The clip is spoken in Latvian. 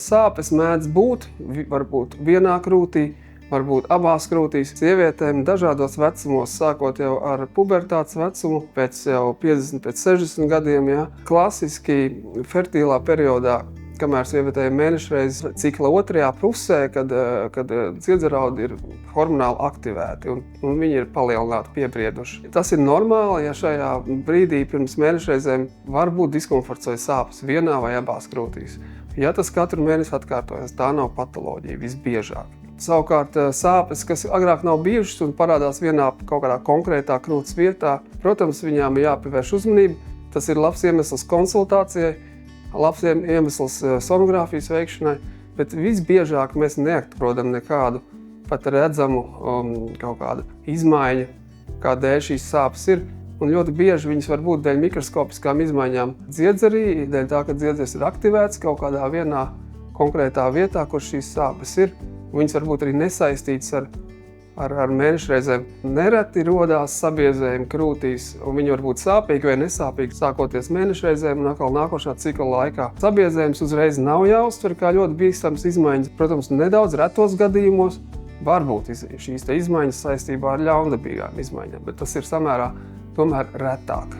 Sāpes mēdz būt, varbūt vienā krūtī, varbūt abās krūtīs. Sievietēm dažādos vecumos, sākot jau ar pubertātes vecumu, pēc jau 50, pēc 60 gadiem, klasiski fertīlā periodā, kamēr sievietēm mēnešreiz cikla otrajā pusē, kad dziedzeraudi ir hormonāli aktivēti un viņi ir palielināti, piebrieduši. Tas ir normāli, ja šajā brīdī pirms mēnešreizēm var būt diskomforts vai sāpes vienā vai abās krūtīs. Ja tas katru mēnesi atkārtojas, tā nav patoloģija visbiežāk. Savukārt sāpes, kas agrāk nav bijušas un parādās vienā kaut kādā konkrētā krūts vietā, protams, viņām ir jāpievērš uzmanība. Tas ir labs iemesls konsultācijai, labs iemesls sonogrāfijas veikšanai, bet visbiežāk mēs neatrodam nekādu pat redzamu kaut kādu izmaiņu, kādēļ šīs sāpes ir. Un ļoti bieži viņas var būt dēļ mikroskopiskām izmaiņām dziedzerī, dēļ tā, ka dziedzers ir aktivēts kaut kādā vienā konkrētā vietā, kur šīs sāpes ir. Viņas var būt arī nesaistītas ar mēnešreizēm. Nereti rodās sabiezējumi krūtīs, un viņi var būt sāpīgi vai nesāpīgi, sākoties mēnešreizēm un atkal nākošā cikla laikā. Sabiezējums uzreiz nav jāuztver kā ļoti bīstams izmaiņas. Protams, nedaudz retos gadījumos var būt šīs izmaiņas saistībā ar ļaundabīgām izmaiņām, bet tas ir samērā tomēr retāk.